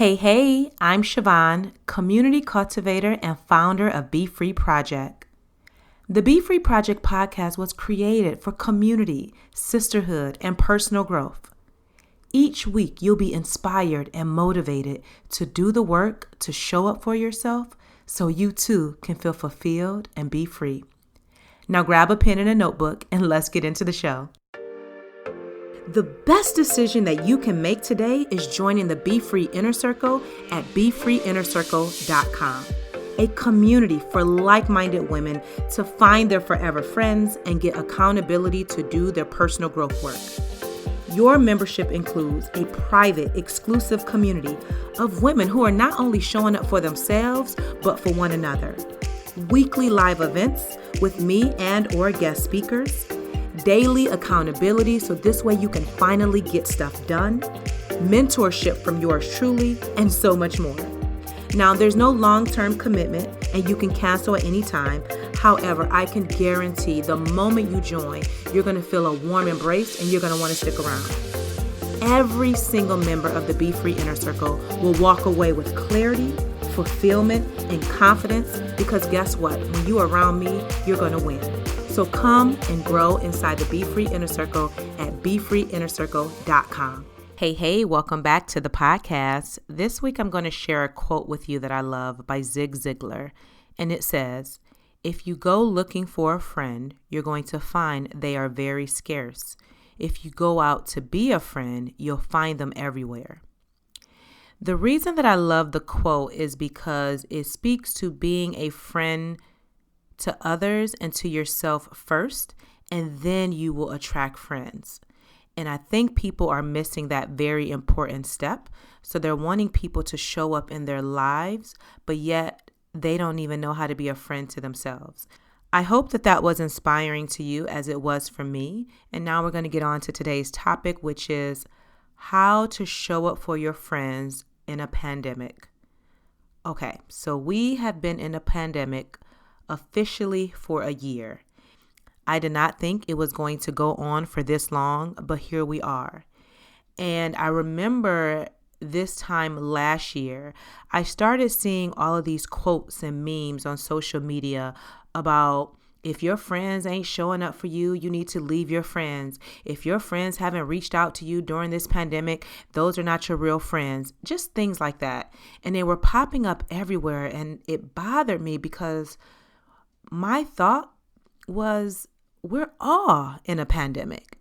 Hey, I'm Siobhan, community cultivator and founder of BEFREE Project. The BEFREE Project podcast was created for community, sisterhood, and personal growth. Each week, you'll be inspired and motivated to do the work to show up for yourself so you too can feel fulfilled and be free. Now grab a pen and a notebook and let's get into the show. The best decision that you can make today is joining the BEFREE Inner Circle at BeFreeInnerCircle.com, a community for like-minded women to find their forever friends and get accountability to do their personal growth work. Your membership includes a private, exclusive community of women who are not only showing up for themselves, but for one another. Weekly live events with me and/or guest speakers. Daily accountability, so this way you can finally get stuff done, mentorship from yours truly, and so much more. Now, there's no long-term commitment and you can cancel at any time. However, I can guarantee the moment you join, you're going to feel a warm embrace and you're going to want to stick around. Every single member of the BEFREE Inner Circle will walk away with clarity, fulfillment, and confidence because guess what? When you're around me, you're going to win. So come and grow inside the BEFREE Inner Circle at BeFreeInnerCircle.com. Hey, welcome back to the podcast. This week I'm going to share a quote with you that I love by Zig Ziglar. And it says, "If you go looking for a friend, you're going to find they are very scarce. If you go out to be a friend, you'll find them everywhere." The reason that I love the quote is because it speaks to being a friend to others and to yourself first, and then you will attract friends. And I think people are missing that very important step. So they're wanting people to show up in their lives, but yet they don't even know how to be a friend to themselves. I hope that was inspiring to you as it was for me. And now we're going to get on to today's topic, which is how to show up for your friends in a pandemic. Okay, so we have been in a pandemic officially for a year. I did not think it was going to go on for this long, but here we are. And I remember this time last year, I started seeing all of these quotes and memes on social media about if your friends ain't showing up for you, you need to leave your friends. If your friends haven't reached out to you during this pandemic, those are not your real friends. Just things like that. And they were popping up everywhere, and it bothered me because my thought was, we're all in a pandemic.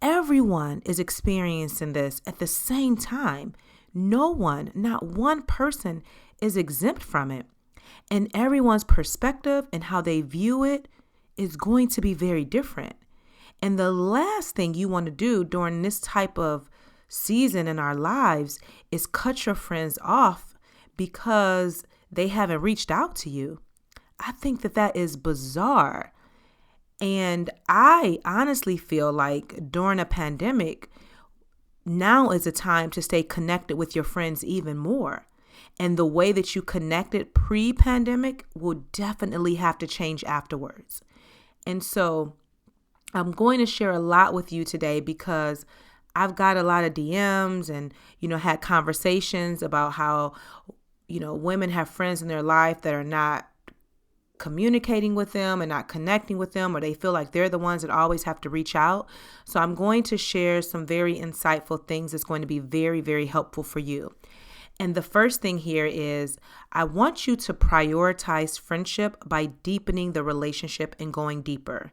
Everyone is experiencing this at the same time. No one, not one person is exempt from it. And everyone's perspective and how they view it is going to be very different. And the last thing you want to do during this type of season in our lives is cut your friends off because they haven't reached out to you. I think that is bizarre. And I honestly feel like during a pandemic, now is a time to stay connected with your friends even more. And the way that you connected pre-pandemic will definitely have to change afterwards. And so I'm going to share a lot with you today because I've got a lot of DMs and, had conversations about how, women have friends in their life that are not communicating with them and not connecting with them, or they feel like they're the ones that always have to reach out. So I'm going to share some very insightful things that's going to be very, very helpful for you. And the first thing here is I want you to prioritize friendship by deepening the relationship and going deeper.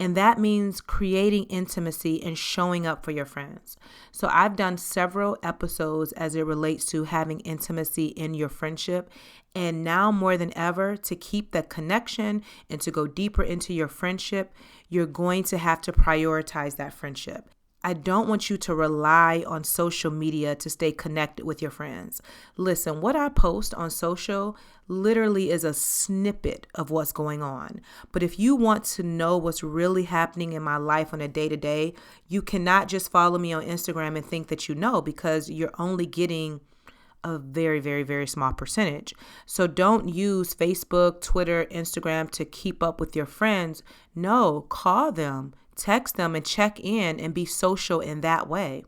And that means creating intimacy and showing up for your friends. So I've done several episodes as it relates to having intimacy in your friendship. And now more than ever, to keep that connection and to go deeper into your friendship, you're going to have to prioritize that friendship. I don't want you to rely on social media to stay connected with your friends. Listen, what I post on social literally is a snippet of what's going on. But if you want to know what's really happening in my life on a day-to-day, you cannot just follow me on Instagram and think that you know, because you're only getting a very, very, very small percentage. So don't use Facebook, Twitter, Instagram to keep up with your friends. No, call them. Text them and check in and be social in that way.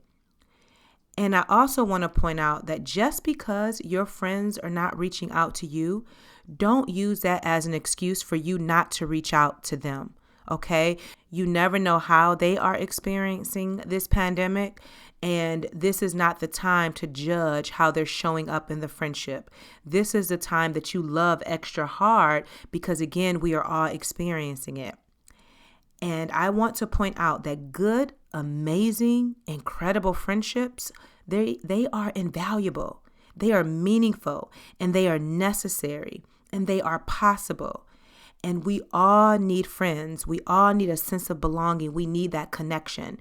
And I also want to point out that just because your friends are not reaching out to you, don't use that as an excuse for you not to reach out to them. Okay? You never know how they are experiencing this pandemic. And this is not the time to judge how they're showing up in the friendship. This is the time that you love extra hard because, again, we are all experiencing it. And I want to point out that good, amazing, incredible friendships, they are invaluable. They are meaningful and they are necessary and they are possible. And we all need friends. We all need a sense of belonging. We need that connection.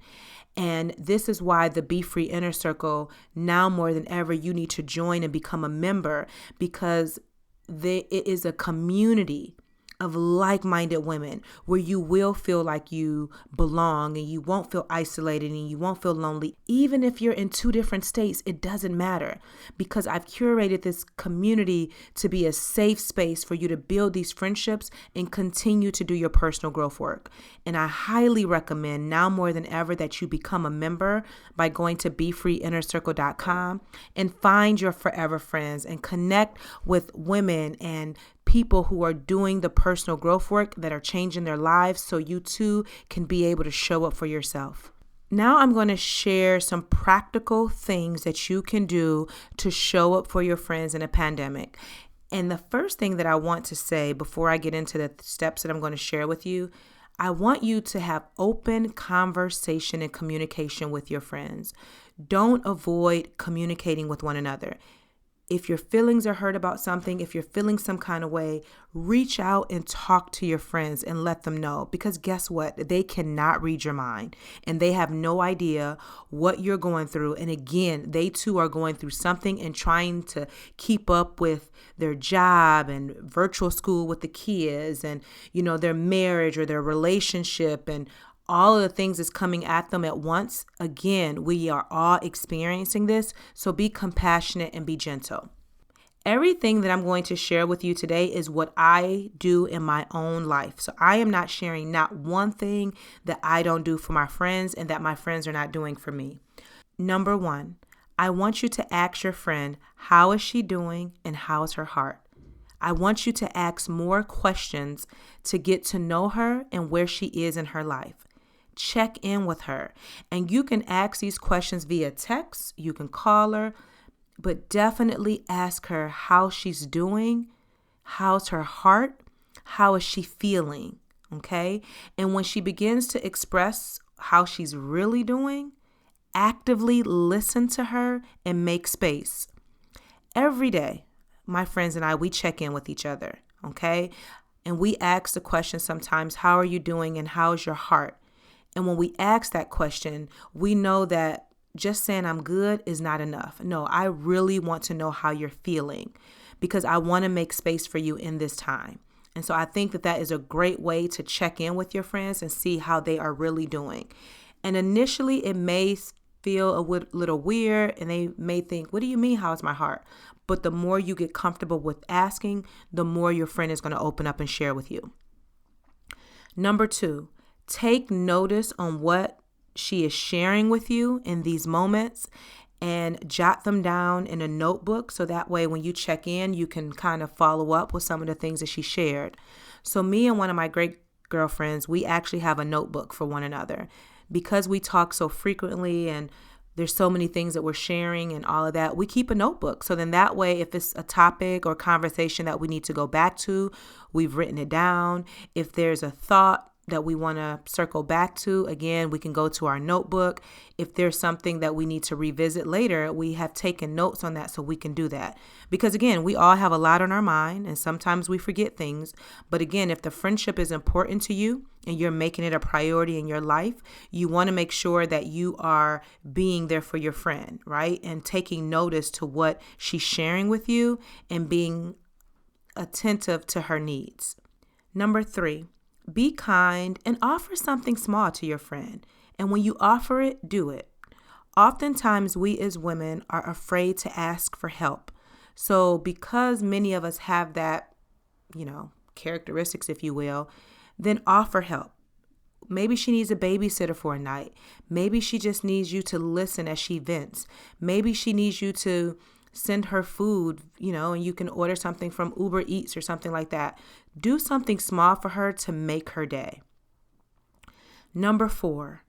And this is why the BEFREE Inner Circle, now more than ever, you need to join and become a member, because it is a community of like-minded women where you will feel like you belong and you won't feel isolated and you won't feel lonely. Even if you're in two different states, it doesn't matter, because I've curated this community to be a safe space for you to build these friendships and continue to do your personal growth work. And I highly recommend now more than ever that you become a member by going to BeFreeInnerCircle.com and find your forever friends and connect with women and people who are doing the personal growth work that are changing their lives so you too can be able to show up for yourself. Now I'm going to share some practical things that you can do to show up for your friends in a pandemic. And the first thing that I want to say before I get into the steps that I'm going to share with you, I want you to have open conversation and communication with your friends. Don't avoid communicating with one another. If your feelings are hurt about something, if you're feeling some kind of way, reach out and talk to your friends and let them know. Because guess what? They cannot read your mind and they have no idea what you're going through. And again, they too are going through something and trying to keep up with their job and virtual school with the kids and, their marriage or their relationship, and all of the things is coming at them at once. Again, we are all experiencing this, so be compassionate and be gentle. Everything that I'm going to share with you today is what I do in my own life. So I am not sharing not one thing that I don't do for my friends and that my friends are not doing for me. Number one, I want you to ask your friend, how is she doing and how is her heart? I want you to ask more questions to get to know her and where she is in her life. Check in with her. And you can ask these questions via text. You can call her, but definitely ask her how she's doing. How's her heart? How is she feeling? Okay. And when she begins to express how she's really doing, actively listen to her and make space. Every day, my friends and I, we check in with each other. Okay. And we ask the question sometimes, how are you doing and how's your heart? And when we ask that question, we know that just saying I'm good is not enough. No, I really want to know how you're feeling because I want to make space for you in this time. And so I think that is a great way to check in with your friends and see how they are really doing. And initially, it may feel a little weird and they may think, what do you mean, how's my heart? But the more you get comfortable with asking, the more your friend is going to open up and share with you. Number two, take notice on what she is sharing with you in these moments and jot them down in a notebook. So that way, when you check in, you can kind of follow up with some of the things that she shared. So me and one of my great girlfriends, we actually have a notebook for one another because we talk so frequently and there's so many things that we're sharing and all of that. We keep a notebook. So then that way, if it's a topic or conversation that we need to go back to, we've written it down. If there's a thought that we want to circle back to, again, we can go to our notebook. If there's something that we need to revisit later, we have taken notes on that so we can do that. Because again, we all have a lot on our mind and sometimes we forget things. But again, if the friendship is important to you and you're making it a priority in your life, you want to make sure that you are being there for your friend, right? And taking notice to what she's sharing with you and being attentive to her needs. Number three, be kind and offer something small to your friend. And when you offer it, do it. Oftentimes, we as women are afraid to ask for help. So because many of us have that, characteristics, if you will, then offer help. maybe she needs a babysitter for a night. Maybe she just needs you to listen as she vents. Maybe she needs you to send her food, and you can order something from Uber Eats or something like that. Do something small for her to make her day. Number 4,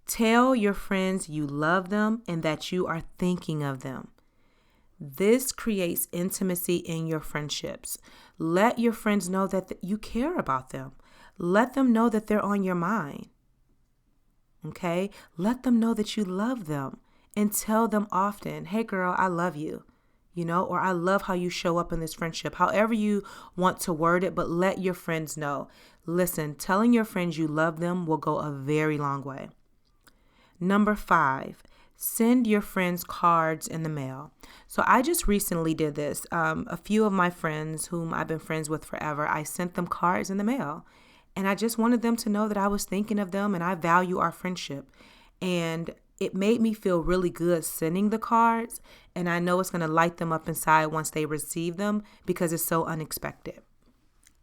tell your friends you love them and that you are thinking of them. This creates intimacy in your friendships. Let your friends know that you care about them. Let them know that they're on your mind. Okay? Let them know that you love them and tell them often, hey girl, I love you, or I love how you show up in this friendship. However you want to word it, but let your friends know. Listen, telling your friends you love them will go a very long way. Number 5, send your friends cards in the mail. So I just recently did this. A few of my friends whom I've been friends with forever, I sent them cards in the mail. And I just wanted them to know that I was thinking of them and I value our friendship. And it made me feel really good sending the cards. And I know it's going to light them up inside once they receive them because it's so unexpected.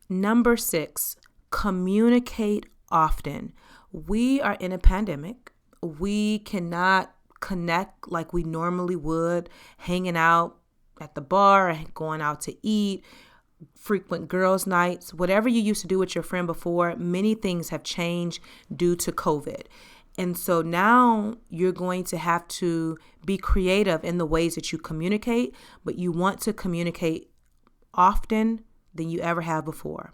Number 6, communicate often. We are in a pandemic. We cannot connect like we normally would, hanging out at the bar, going out to eat, frequent girls' nights, whatever you used to do with your friend before. Many things have changed due to COVID. And so now you're going to have to be creative in the ways that you communicate, but you want to communicate often than you ever have before.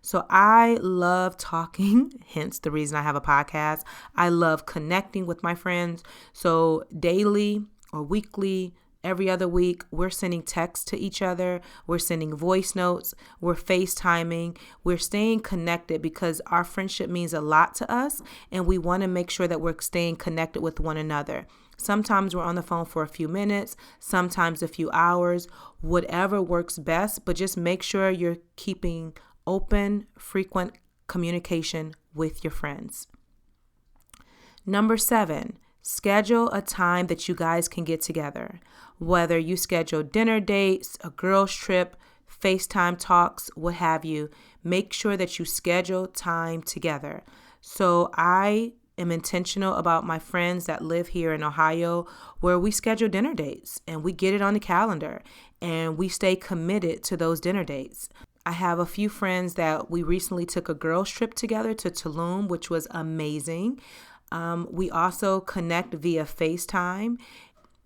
So I love talking, hence the reason I have a podcast. I love connecting with my friends. So daily or weekly, every other week, we're sending texts to each other. We're sending voice notes. We're FaceTiming. We're staying connected because our friendship means a lot to us, and we want to make sure that we're staying connected with one another. Sometimes we're on the phone for a few minutes, sometimes a few hours, whatever works best, but just make sure you're keeping open, frequent communication with your friends. Number 7, schedule a time that you guys can get together. Whether you schedule dinner dates, a girls trip, FaceTime talks, what have you, make sure that you schedule time together. So I am intentional about my friends that live here in Ohio where we schedule dinner dates and we get it on the calendar and we stay committed to those dinner dates. I have a few friends that we recently took a girls trip together to Tulum, which was amazing. We also connect via FaceTime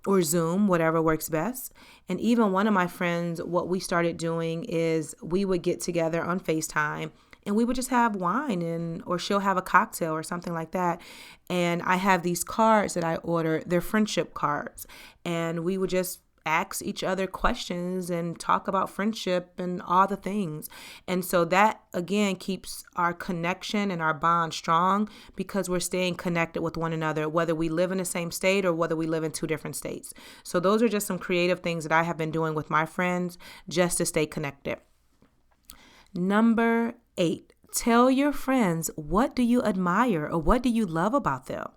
or Zoom, whatever works best. And even one of my friends, what we started doing is we would get together on FaceTime and we would just have wine or she'll have a cocktail or something like that. And I have these cards that I order, they're friendship cards. And we would just ask each other questions and talk about friendship and all the things. And so that, again, keeps our connection and our bond strong because we're staying connected with one another, whether we live in the same state or whether we live in 2 different states. So those are just some creative things that I have been doing with my friends just to stay connected. Number 8, tell your friends, what do you admire or what do you love about them?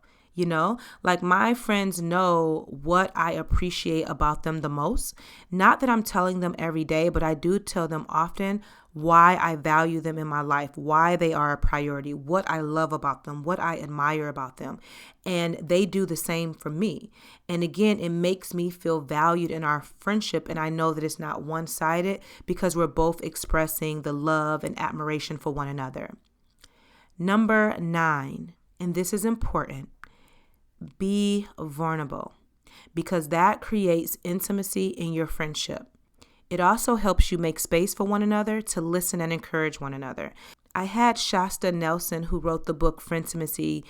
Like my friends know what I appreciate about them the most. Not that I'm telling them every day, but I do tell them often why I value them in my life, why they are a priority, what I love about them, what I admire about them. And they do the same for me. And again, it makes me feel valued in our friendship. And I know that it's not one-sided because we're both expressing the love and admiration for one another. Number 9, and this is important. Be vulnerable because that creates intimacy in your friendship. It also helps you make space for one another to listen and encourage one another. I had Shasta Nelson, who wrote the book Frientimacy.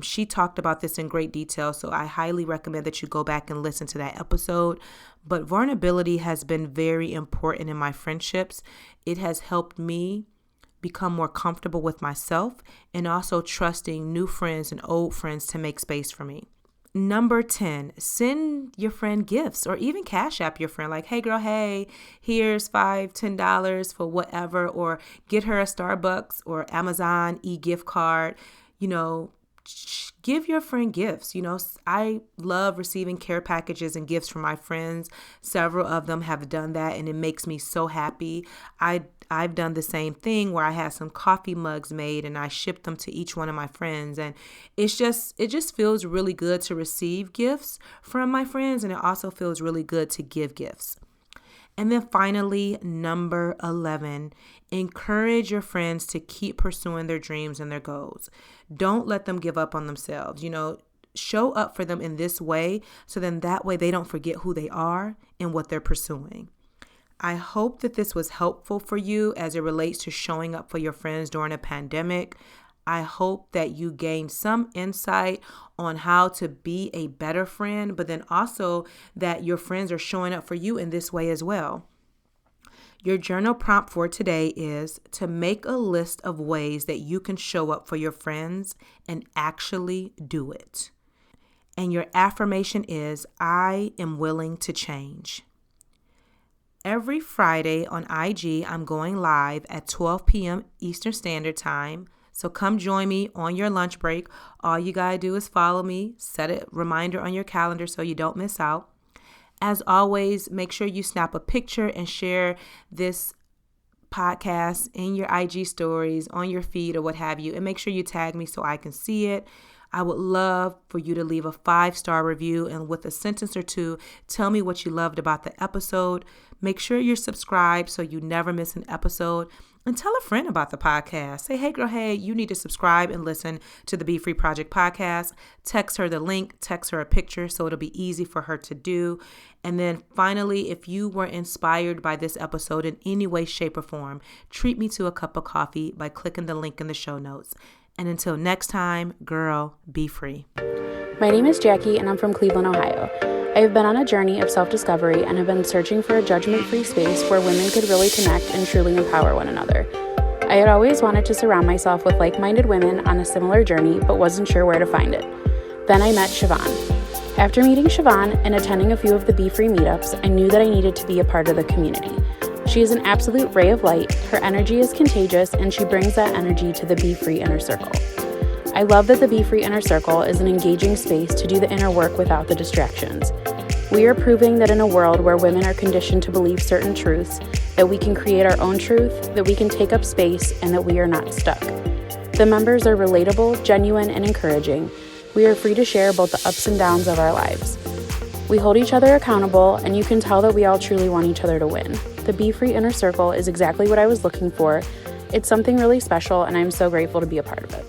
She talked about this in great detail, so I highly recommend that you go back and listen to that episode. But vulnerability has been very important in my friendships. It has helped me become more comfortable with myself and also trusting new friends and old friends to make space for me. Number 10, send your friend gifts or even cash app your friend like, hey girl, hey, here's $5, $10 for whatever, or get her a Starbucks or Amazon e-gift card. give your friend gifts. I love receiving care packages and gifts from my friends. Several of them have done that, and it makes me so happy. I've done the same thing where I had some coffee mugs made and I shipped them to each one of my friends. And it just feels really good to receive gifts from my friends, and it also feels really good to give gifts. And then finally, number 11, encourage your friends to keep pursuing their dreams and their goals. Don't let them give up on themselves. Show up for them in this way, so then that way they don't forget who they are and what they're pursuing. I hope that this was helpful for you as it relates to showing up for your friends during a pandemic. I hope that you gained some insight on how to be a better friend, but then also that your friends are showing up for you in this way as well. Your journal prompt for today is to make a list of ways that you can show up for your friends and actually do it. And your affirmation is, I am willing to change. Every Friday on IG, I'm going live at 12 p.m. Eastern Standard Time. So come join me on your lunch break. All you got to do is follow me, set a reminder on your calendar so you don't miss out. As always, make sure you snap a picture and share this podcast in your IG stories, on your feed, or what have you. And make sure you tag me so I can see it. I would love for you to leave a 5-star review, and with a sentence or two, tell me what you loved about the episode. Make sure you're subscribed so you never miss an episode. And tell a friend about the podcast. Say, hey girl, hey, you need to subscribe and listen to the Be Free Project podcast. Text her the link, text her a picture so it'll be easy for her to do. And then finally, if you were inspired by this episode in any way, shape, or form, treat me to a cup of coffee by clicking the link in the show notes. And until next time, girl, be free. My name is Jackie, and I'm from Cleveland, Ohio. I have been on a journey of self-discovery and have been searching for a judgment-free space where women could really connect and truly empower one another. I had always wanted to surround myself with like-minded women on a similar journey, but wasn't sure where to find it. Then I met Siobhan. After meeting Siobhan and attending a few of the BEFREE meetups, I knew that I needed to be a part of the community. She is an absolute ray of light, her energy is contagious, and she brings that energy to the BEFREE Inner Circle. I love that the BEFREE Inner Circle is an engaging space to do the inner work without the distractions. We are proving that in a world where women are conditioned to believe certain truths, that we can create our own truth, that we can take up space, and that we are not stuck. The members are relatable, genuine, and encouraging. We are free to share both the ups and downs of our lives. We hold each other accountable, and you can tell that we all truly want each other to win. The BEFREE Inner Circle is exactly what I was looking for. It's something really special, and I'm so grateful to be a part of it.